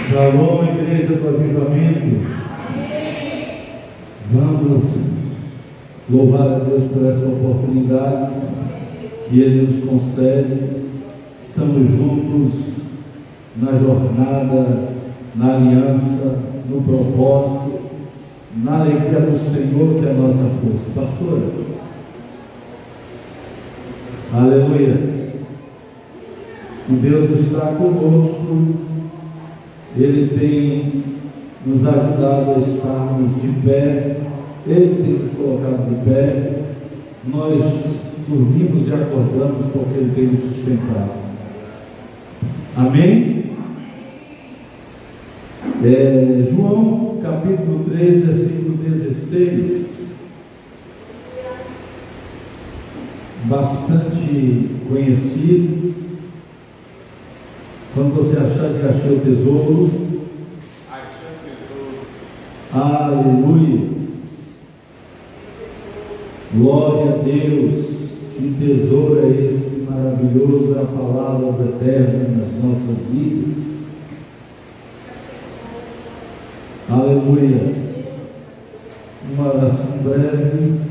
Shalom, igreja do avivamento. Vamos louvar a Deus por essa oportunidade que Ele nos concede. Estamos juntos na jornada, na aliança, no propósito, na alegria do Senhor, que é a nossa força. Pastora, aleluia. E Deus está conosco. Ele tem nos ajudado a estarmos de pé. Ele tem nos colocado de pé. Nós dormimos e acordamos porque Ele tem nos sustentado. Amém? João capítulo 3, versículo 16. Bastante conhecido. Quando você achar que achou o tesouro, aleluia, glória a Deus. Que tesouro é esse maravilhoso, é a palavra eterna nas nossas vidas. Aleluia. Uma oração breve.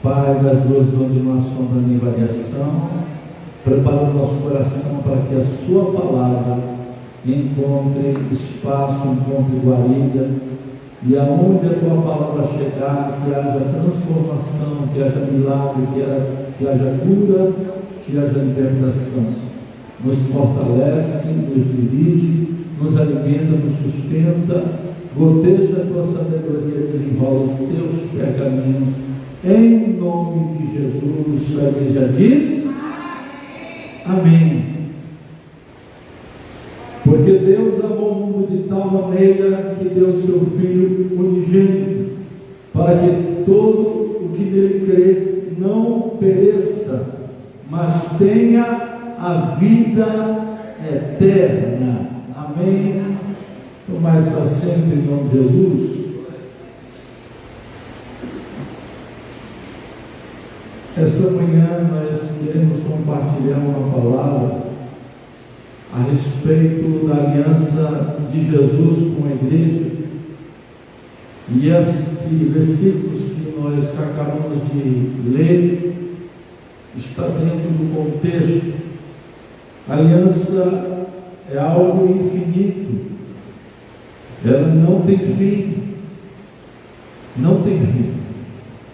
Pai das duas mãos de uma sombra nem variação, prepara o nosso coração para que a sua palavra encontre espaço, encontre guarida, e aonde a tua palavra chegar, que haja transformação, que haja milagre, que haja cura, que haja libertação. Nos fortalece, nos dirige, nos alimenta, nos sustenta, goteja a tua sabedoria, desenrola os teus pergaminhos, em nome de Jesus. A igreja diz amém. Porque Deus amou o mundo de tal maneira que deu seu Filho unigênito, para que todo o que nele crê não pereça, mas tenha a vida eterna. Amém. Tomai sua assento em nome de Jesus. Esta manhã nós queremos compartilhar uma palavra a respeito da aliança de Jesus com a igreja. E estes versículos que nós acabamos de ler está dentro do contexto. A aliança é algo infinito. Ela não tem fim. Não tem fim.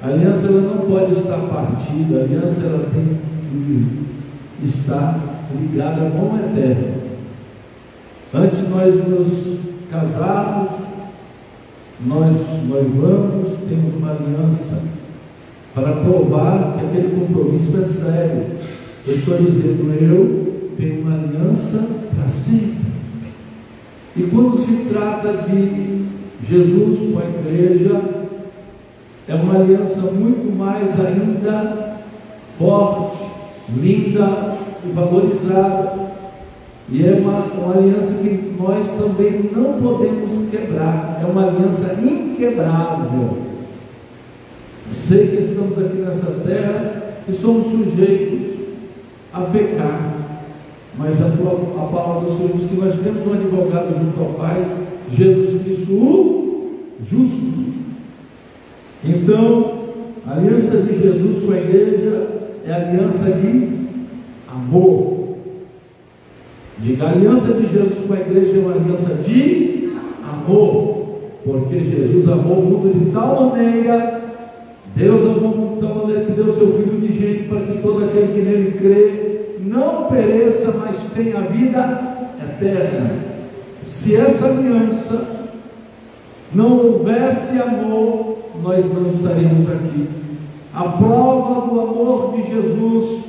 A aliança ela não pode estar partida. A aliança ela tem que estar ligada à mão eterna. Antes nós nos casarmos, nós noivamos, temos uma aliança para provar que aquele compromisso é sério. Eu estou dizendo, eu tenho uma aliança para sempre. E quando se trata de Jesus com a igreja, é uma aliança muito mais ainda forte, linda e valorizada. E é uma aliança que nós também não podemos quebrar. É uma aliança inquebrável. Sei que estamos aqui nessa terra e somos sujeitos a pecar, mas a palavra do Senhor diz que nós temos um advogado junto ao Pai, Jesus Cristo, o justo. Então, a aliança de Jesus com a igreja é a aliança de amor. Diga, a aliança de Jesus com a igreja é uma aliança de amor, porque Jesus amou o mundo de tal maneira, Deus amou o mundo de tal maneira que deu seu Filho unigênito para que todo aquele que nele crê não pereça, mas tenha vida eterna. Se essa aliança não houvesse amor, nós não estaríamos aqui. A prova do amor de Jesus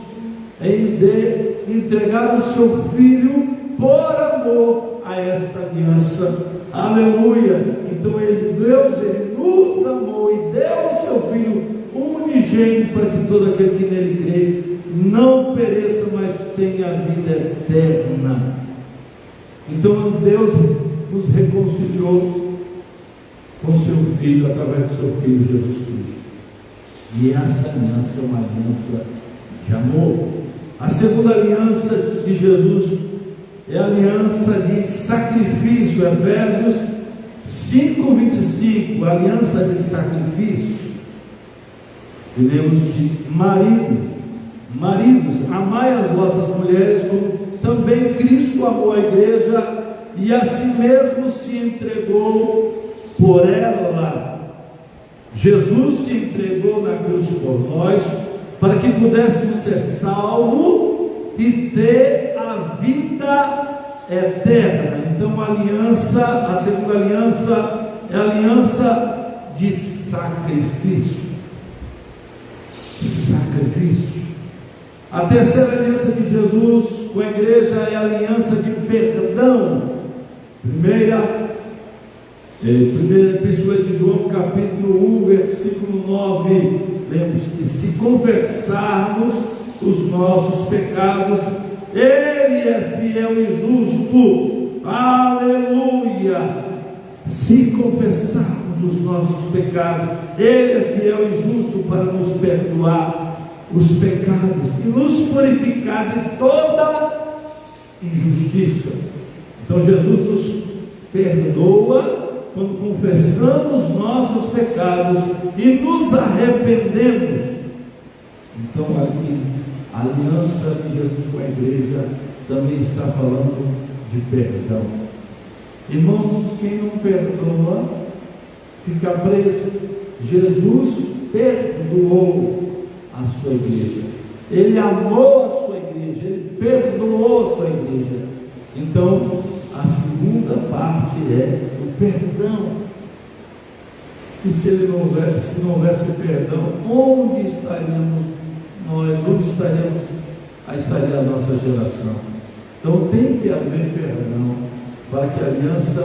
é em entregar o seu Filho por amor a esta aliança. Aleluia. Então Deus nos amou e deu o seu Filho unigênito para que todo aquele que nele crê não pereça, mas tenha a vida eterna. Então Deus nos reconciliou com seu Filho, através do seu Filho Jesus Cristo. E essa aliança é uma aliança de amor. A segunda aliança de Jesus é a aliança de sacrifício, isso, Efésios 5:25, aliança de sacrifício. E lemos que maridos, amai as vossas mulheres como também Cristo amou a igreja e a si mesmo se entregou por ela. Jesus se entregou na cruz por nós, para que pudéssemos ser salvos e ter a vida eterna. Então a aliança, a segunda aliança, é a aliança de sacrifício. A terceira aliança de Jesus com a igreja é a aliança de perdão. Primeira Epístola de João, capítulo 1, versículo 9, lemos que se confessarmos os nossos pecados, Ele é fiel e justo, aleluia. Se confessarmos os nossos pecados, Ele é fiel e justo para nos perdoar os pecados e nos purificar de toda injustiça. Então Jesus nos perdoa quando confessamos nossos pecados e nos arrependemos. Então aqui a aliança de Jesus com a igreja também está falando de perdão. Irmão, quem não perdoa fica preso. Jesus perdoou a sua igreja, Ele amou a sua igreja, Ele perdoou a sua igreja. Então a segunda parte é o perdão. E se não houvesse perdão, onde estaríamos nós? Onde estaria a nossa geração? Então tem que haver perdão para que a aliança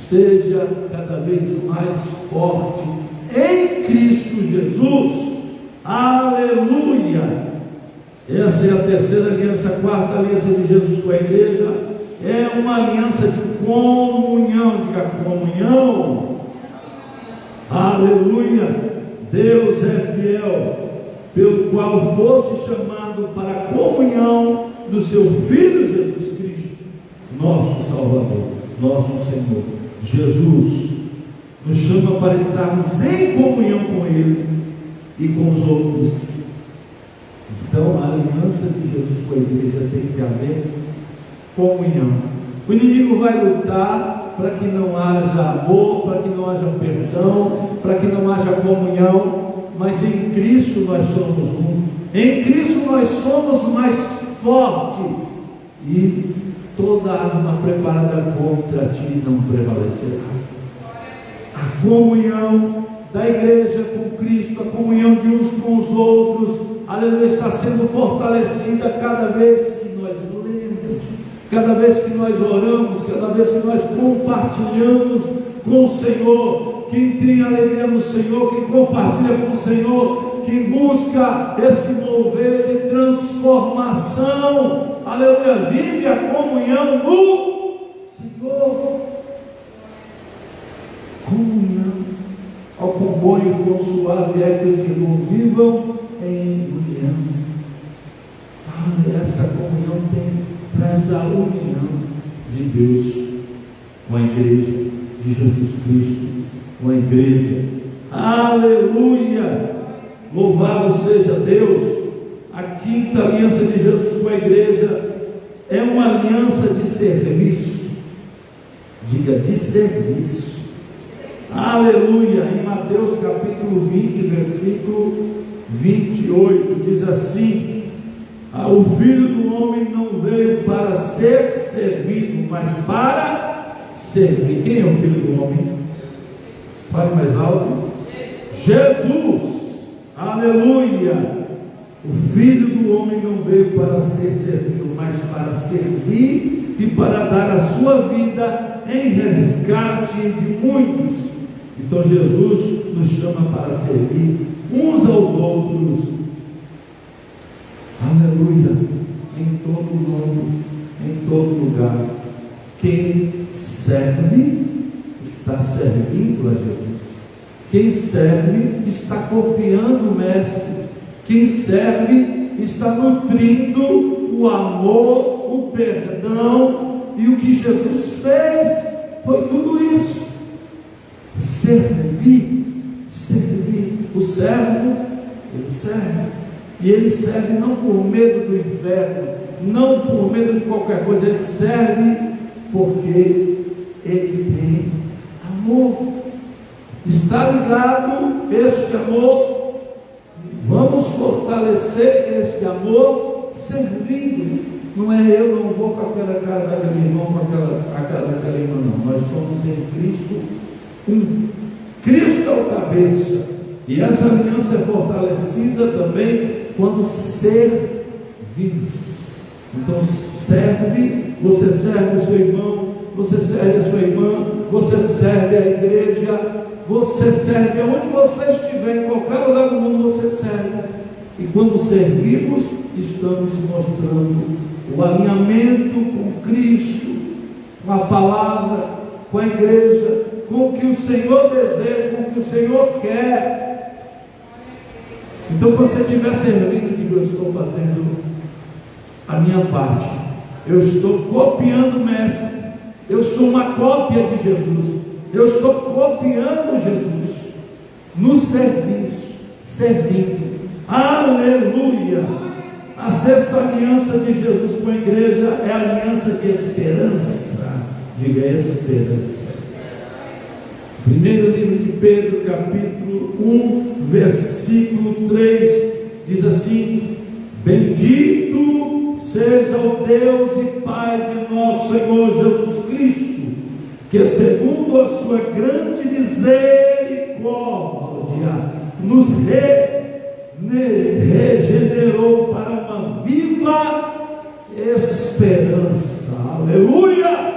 seja cada vez mais forte em Cristo Jesus. Aleluia! Essa é a terceira aliança. A quarta aliança de Jesus com a igreja é uma aliança de comunhão. Diga comunhão. Aleluia. Deus é fiel, pelo qual fosse chamado para a comunhão do seu Filho Jesus Cristo, nosso Salvador, nosso Senhor. Jesus nos chama para estarmos em comunhão com Ele e com os outros. Então a aliança de Jesus com a igreja tem que haver comunhão. O inimigo vai lutar para que não haja amor, para que não haja perdão, para que não haja comunhão, mas em Cristo nós somos um. Em Cristo nós somos mais fortes, e toda arma preparada contra ti não prevalecerá. A comunhão da igreja com Cristo, a comunhão de uns com os outros, aleluia, está sendo fortalecida cada vez que nós lemos, cada vez que nós oramos, cada vez que nós compartilhamos com o Senhor. Quem tem alegria no Senhor, quem compartilha com o Senhor, quem busca esse mover de transformação, aleluia, vive a comunhão no Senhor. Comunhão. Ao comboio com suave é que os irmãos vivam em união. Essa comunhão traz a união de Deus com a igreja de Jesus Cristo, com a igreja. Aleluia! Louvado seja Deus. A quinta aliança de Jesus com a igreja é uma aliança de serviço. Diga, de serviço. Aleluia. Em Mateus capítulo 20, versículo 28, diz assim: o Filho do Homem não veio para ser servido, mas para servir. Quem é o Filho do Homem? Fale mais alto. Jesus. Aleluia. O Filho do Homem não veio para ser servido, mas para servir e para dar a sua vida em resgate de muitos. Então Jesus nos chama para servir uns aos outros. Aleluia. Em todo mundo, em todo lugar. Quem serve está servindo a Jesus. Quem serve está copiando o Mestre. Quem serve está nutrindo o amor, o perdão e o que Jesus fez servir. O servo, ele serve. E ele serve não por medo do inferno, não por medo de qualquer coisa, ele serve porque ele tem amor. Está ligado este amor? Vamos fortalecer este amor servindo. Não é eu não vou com aquela cara daquele irmão, com a cara daquela irmã, não. Nós somos em Cristo um. Cristo é o cabeça. E essa aliança é fortalecida também quando servimos. Então serve, você serve o seu irmão, você serve a sua irmã, você serve a igreja, você serve aonde você estiver, em qualquer lugar do mundo você serve. E quando servimos, estamos mostrando o alinhamento com Cristo, com a palavra, com a igreja, com o que o Senhor deseja, com o que o Senhor quer. Então, quando você estiver servindo, digo, eu estou fazendo a minha parte, eu estou copiando o Mestre, eu sou uma cópia de Jesus, eu estou copiando Jesus no serviço, servindo. Aleluia! A sexta aliança de Jesus com a igreja é a aliança de esperança. Diga esperança. Primeiro livro de Pedro, capítulo 1, versículo 3, diz assim: bendito seja o Deus e Pai de nosso Senhor Jesus Cristo, que segundo a sua grande misericórdia nos regenerou para uma viva esperança. Aleluia!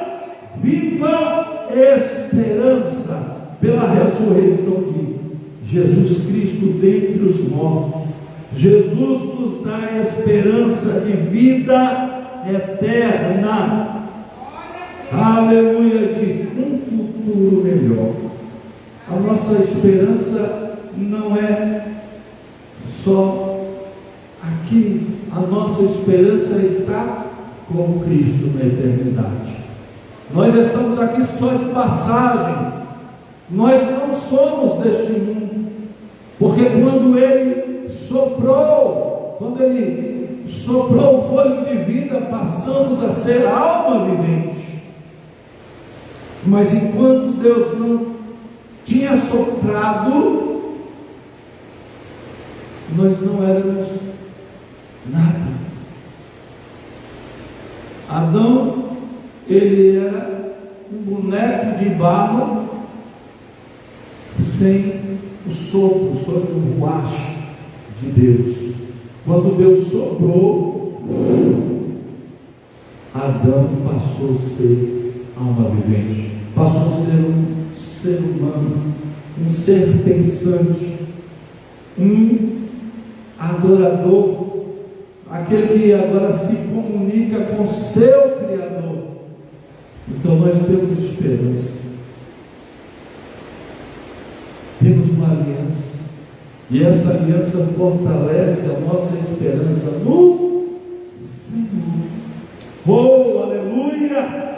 Viva esperança pela ressurreição de Jesus Cristo dentre os mortos. Jesus nos dá a esperança de vida eterna. Aleluia! De um futuro melhor. A nossa esperança não é só aqui, a nossa esperança está com Cristo na eternidade. Nós estamos aqui só de passagem, nós não somos deste mundo, porque quando Ele soprou o fôlego de vida, passamos a ser alma vivente. Mas enquanto Deus não tinha soprado, nós não éramos nada. Adão, ele era um boneco de barro sem o sopro, sobre o ruach de Deus. Quando Deus soprou, Adão passou a ser alma vivente, passou a ser um ser humano, um ser pensante, um adorador, aquele que agora se comunica com seu Criador. Então nós temos esperança, temos uma aliança, e essa aliança fortalece a nossa esperança no Senhor. Oh, aleluia!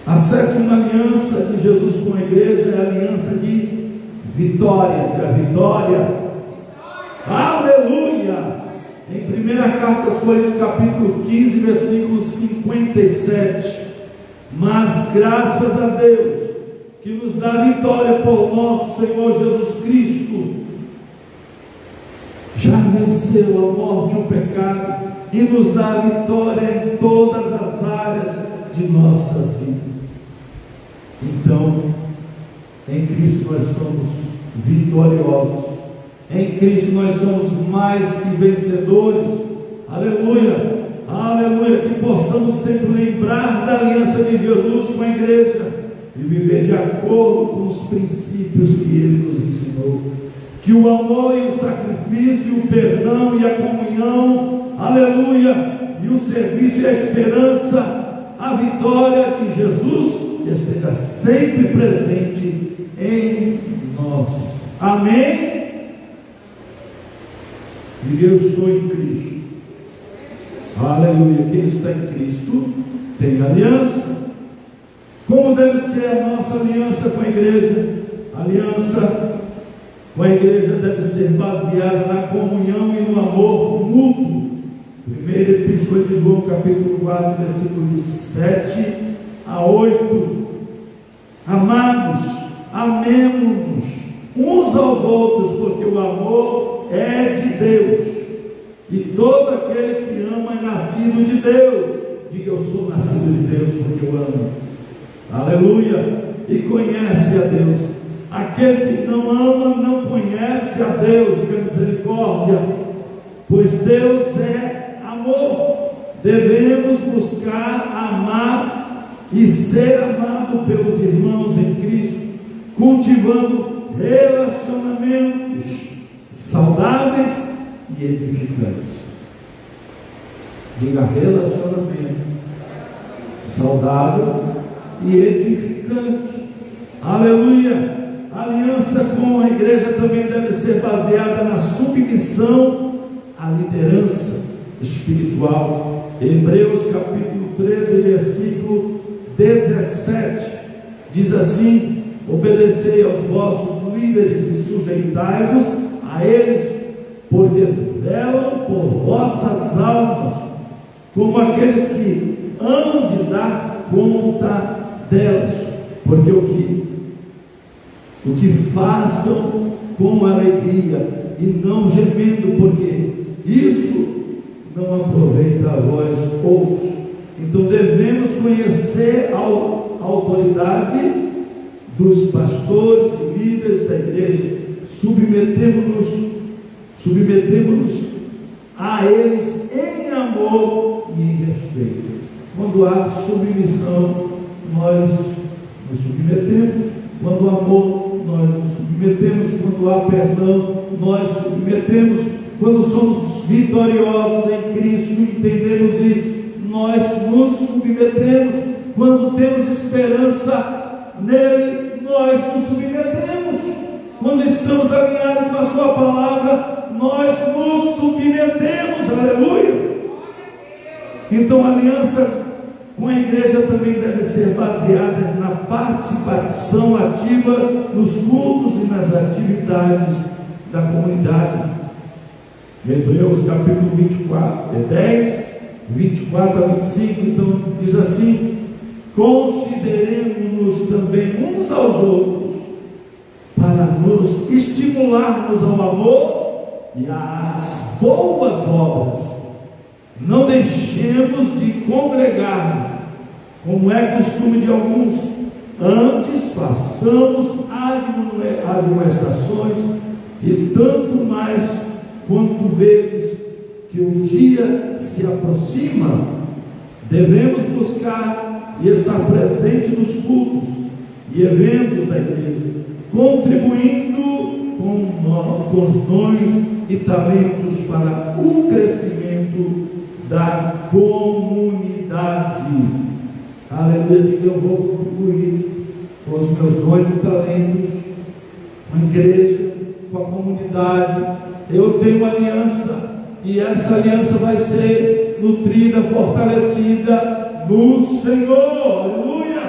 A sétima aliança de Jesus com a igreja é a aliança de vitória, da vitória. Aleluia! Em 1 Carta aos Coríntios, capítulo 15, versículo 57. Mas graças a Deus, que nos dá vitória por nosso Senhor Jesus Cristo, já venceu a morte e o pecado, e nos dá vitória em todas as áreas de nossas vidas. Então, em Cristo nós somos vitoriosos. Em Cristo nós somos mais que vencedores. Aleluia, aleluia. Que possamos sempre lembrar da aliança de Jesus com a igreja e viver de acordo com os princípios que Ele nos ensinou. Que o amor e o sacrifício, o perdão e a comunhão, aleluia, e o serviço e a esperança, a vitória de Jesus esteja sempre presente em nós. Amém? E eu estou em Cristo. Aleluia. Quem está em Cristo tem aliança. Como deve ser a nossa aliança com a igreja? A aliança com a igreja deve ser baseada na comunhão e no amor mútuo. Primeira Epístola de João, capítulo 4, versículos 7 a 8. Amados, amemo-nos uns aos outros, porque o amor é de Deus, e todo aquele que ama é nascido de Deus. Diga: eu sou nascido de Deus porque eu amo. Aleluia! E conhece a Deus. Aquele que não ama não conhece a Deus. Diga: misericórdia, pois Deus é amor. Devemos buscar amar e ser amado pelos irmãos em Cristo, cultivando relacionamentos saudáveis e edificantes. Diga: relacionamento saudável e edificante. Aleluia! A aliança com a igreja também deve ser baseada na submissão à liderança espiritual. Hebreus capítulo 13, versículo 17 diz assim: obedecei aos vossos líderes e sujeitai-vos a eles, porque velam por vossas almas, como aqueles que hão de dar conta delas, porque o que façam com alegria e não gemendo, porque isso não aproveita a vós outros. Então devemos conhecer a autoridade dos pastores e líderes da igreja, submetemos-nos a eles em amor e respeito. Quando há submissão, nós nos submetemos. Quando há amor, nós nos submetemos. Quando há perdão, nós submetemos. Quando somos vitoriosos em Cristo, entendemos isso, nós nos submetemos. Quando temos esperança nele, nós nos submetemos. Quando estamos alinhados com a sua palavra, nós nos submetemos. Aleluia! Então a aliança com a igreja também deve ser baseada na participação ativa nos cultos e nas atividades da comunidade. Hebreus capítulo 10, 24 a 25, então diz assim: consideremos-nos também uns aos outros, para nos estimularmos ao amor e às boas obras. Não deixemos de congregar-nos, como é costume de alguns, antes façamos admoestações, e tanto mais quanto vedes que o dia se aproxima. Devemos buscar e estar presente nos cultos e eventos da igreja, contribuindo com os dons e talentos para o crescimento da comunidade. Aleluia! Diga: eu vou contribuir com os meus dons e talentos, com a igreja, com a comunidade. Eu tenho aliança, e essa aliança vai ser nutrida, fortalecida no Senhor. Aleluia!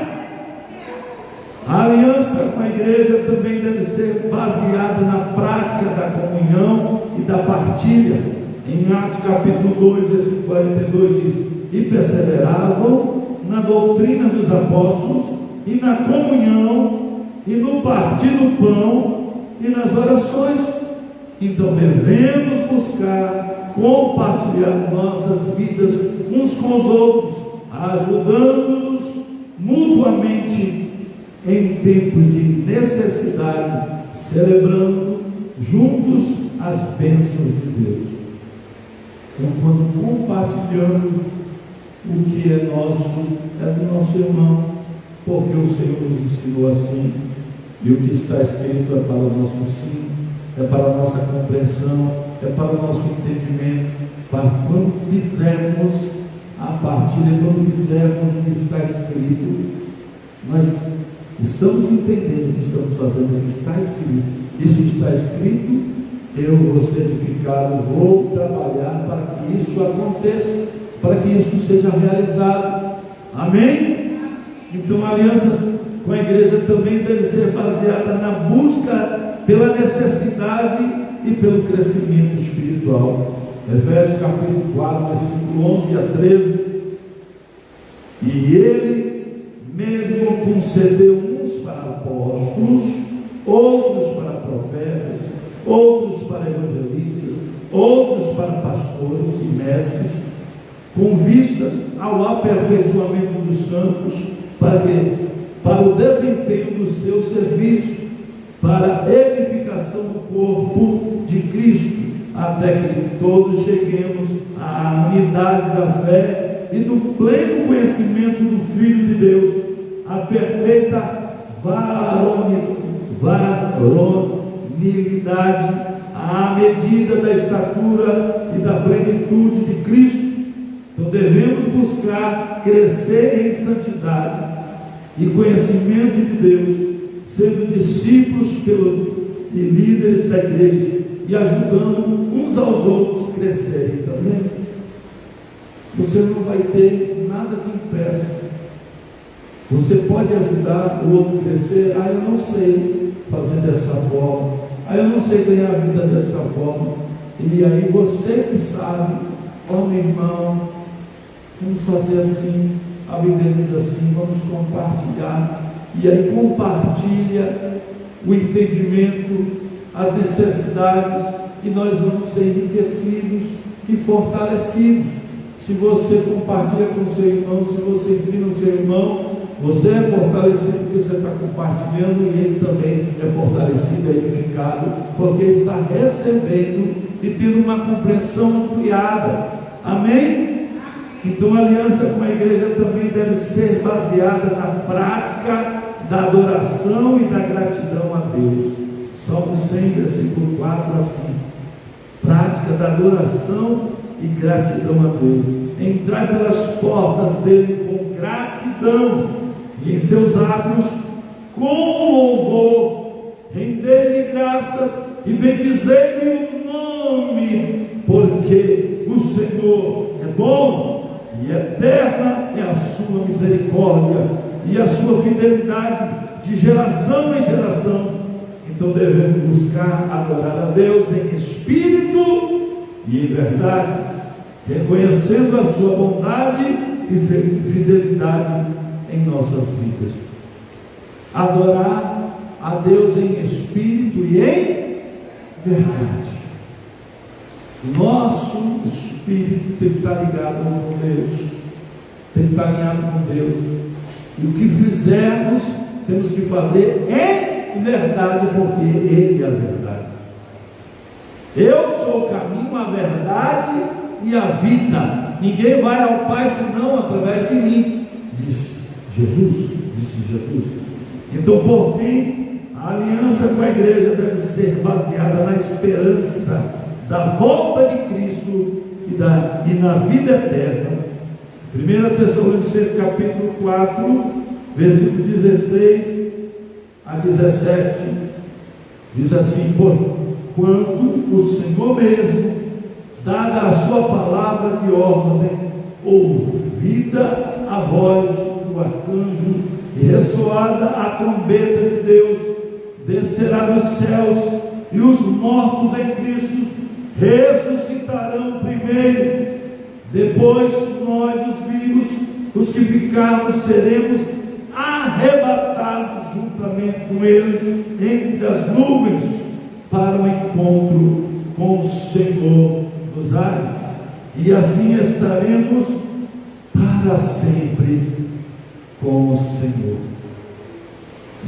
A aliança com a igreja também deve ser baseada na prática da comunhão e da partilha. Em Atos capítulo 2, versículo 42 diz: e perseveravam na doutrina dos apóstolos, e na comunhão, e no partir do pão, e nas orações. Então devemos buscar compartilhar nossas vidas uns com os outros, ajudando-nos mutuamente em tempos de necessidade, celebrando juntos as bênçãos de Deus. Então, quando compartilhamos o que é nosso, é do nosso irmão, porque o Senhor nos ensinou assim, e o que está escrito é para o nosso ensino, é para a nossa compreensão, é para o nosso entendimento, para quando fizermos a partilha, quando fizermos o que está escrito, nós estamos entendendo o que estamos fazendo, o que está escrito. E se está escrito, eu vou ser edificado, vou trabalhar para que isso aconteça, para que isso seja realizado. Amém? Então a aliança com a igreja também deve ser baseada na busca pela necessidade e pelo crescimento espiritual. Efésios capítulo 4, versículo 11 a 13. E ele mesmo concedeu uns para apóstolos, outros para profetas, outros para evangelistas, outros para pastores e mestres, com vistas ao aperfeiçoamento dos santos, para o desempenho do seu serviço, para a edificação do corpo de Cristo, até que todos cheguemos à unidade da fé e do pleno conhecimento do Filho de Deus, a perfeita varonilidade, à medida da estatura e da plenitude de Cristo. Então devemos buscar crescer em santidade e conhecimento de Deus, sendo discípulos e líderes da igreja e ajudando uns aos outros a crescerem também. Você não vai ter nada que impeça. Você pode ajudar o outro a crescer. Eu não sei fazer dessa forma, eu não sei ganhar a vida dessa forma. E aí você que sabe, meu irmão, vamos fazer assim, a Bíblia diz assim, vamos compartilhar. E aí compartilha o entendimento, as necessidades, e nós vamos ser enriquecidos e fortalecidos. Se você compartilha com o seu irmão, se você ensina o seu irmão, você é fortalecido porque você está compartilhando, e ele também é fortalecido, é edificado, porque está recebendo e tendo uma compreensão ampliada. Amém? Então a aliança com a igreja também deve ser baseada na prática da adoração e da gratidão a Deus. Salmo 100, versículo 4 a 5. Prática da adoração e gratidão a Deus. Entrai pelas portas dele com gratidão, e em seus átrios com louvor. Rendei-lhe graças e bendizei-lhe o nome, porque o Senhor é bom e eterna é a sua misericórdia e a sua fidelidade de geração em geração. Então devemos buscar adorar a Deus em espírito e em verdade, reconhecendo a sua bondade e fidelidade em nossas vidas. Adorar a Deus em espírito e em verdade. Nosso espírito tem que estar ligado com Deus, tem que estar alinhado com Deus, e o que fizermos temos que fazer em verdade, porque Ele é a verdade. Eu sou o caminho, a verdade e a vida. Ninguém vai ao Pai senão através de mim, disse Jesus. Então, por fim, a aliança com a igreja deve ser baseada na esperança da volta de Cristo e na vida eterna. 1 Tessalonicenses capítulo 4, versículo 16 a 17, diz assim: porquanto o Senhor mesmo, dada a sua palavra de ordem, ouvida a voz do arcanjo e ressoada a trombeta de Deus, descerá dos céus, e os mortos em Cristo ressuscitarão primeiro. Depois nós, os vivos, os que ficarmos, seremos arrebatados juntamente com Ele entre as nuvens, para o encontro com o Senhor nos ares, e assim estaremos para sempre com o Senhor.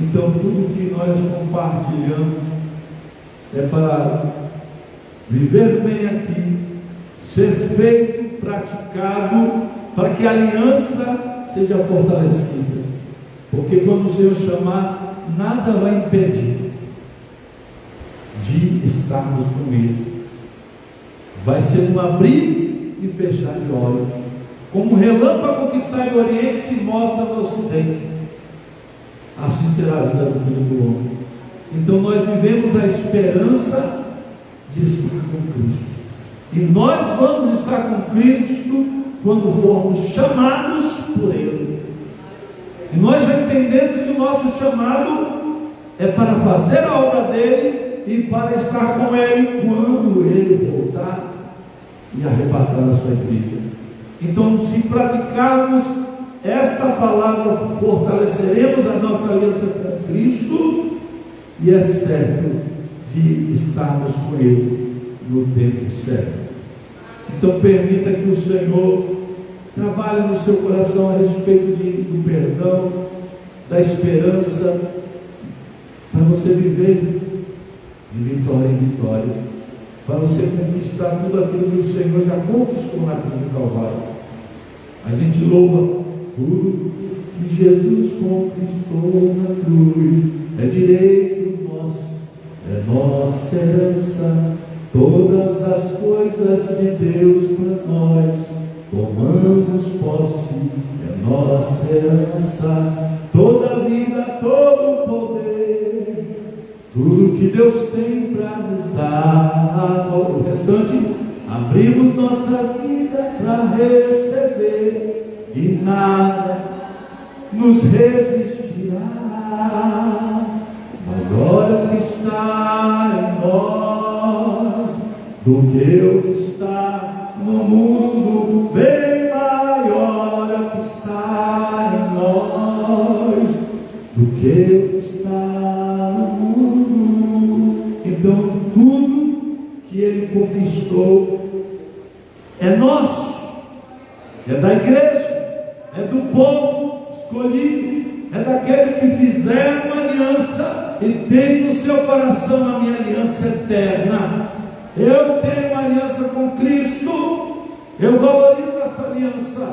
Então tudo que nós compartilhamos é para viver bem aqui, ser feito, praticado, para que a aliança seja fortalecida, porque quando o Senhor chamar, nada vai impedir de estarmos com Ele. Vai ser um abrir e fechar de olhos, como um relâmpago que sai do Oriente e se mostra no Ocidente. Assim será a vida do Filho do Homem. Então nós vivemos a esperança de estar com Cristo, e nós vamos estar com Cristo quando formos chamados por Ele. E nós já entendemos que o nosso chamado é para fazer a obra dele e para estar com ele quando ele voltar e arrebatar a sua igreja. Então, se praticarmos esta palavra, fortaleceremos a nossa aliança com Cristo, e é certo de estarmos com ele no tempo certo. Então permita que o Senhor trabalhe no seu coração a respeito do perdão, da esperança, para você viver de vitória em vitória, para você conquistar tudo aquilo que o Senhor já conquistou na cruz do Calvário. A gente louva tudo que Jesus conquistou na cruz, é direito nosso, é nossa herança. Todas as coisas de Deus para nós, tomamos posse, é nossa herança. Toda a vida, todo o poder, tudo que Deus tem para nos dar. O restante, abrimos nossa vida para receber, e nada nos resistirá. Maior que está em nós do que o que está no mundo, bem maior que está em nós do que o que está no mundo. Então tudo que ele conquistou é nosso, é da igreja, é do povo escolhido, é daqueles que fizeram uma aliança e têm no seu coração a minha aliança eterna. Eu tenho uma aliança com Cristo, eu valorizo essa aliança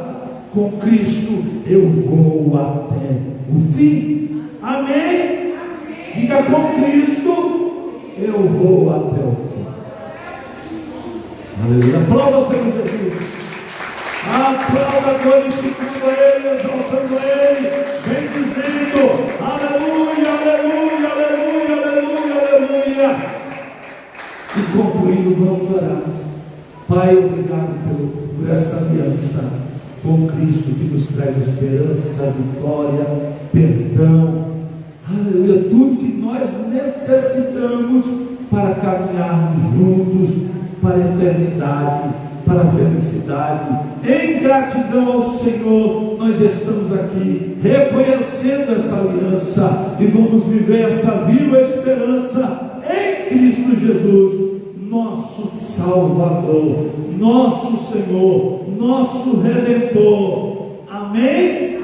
com Cristo, eu vou até o fim. Amém? Diga: com Cristo eu vou até o fim. Aleluia. Aplauda o Senhor Jesus. Aplauda, glorificando Ele, exaltando Ele, bendizendo. Aleluia, aleluia, aleluia, aleluia, aleluia. E concluindo, vamos orar. Pai, obrigado por essa aliança com Cristo que nos traz esperança, vitória, perdão. Aleluia, tudo que nós necessitamos para caminharmos juntos para a eternidade, para a felicidade. Em gratidão ao Senhor, nós estamos aqui reconhecendo essa aliança e vamos viver essa viva esperança em Cristo Jesus, nosso Salvador, nosso Senhor, nosso Redentor. Amém?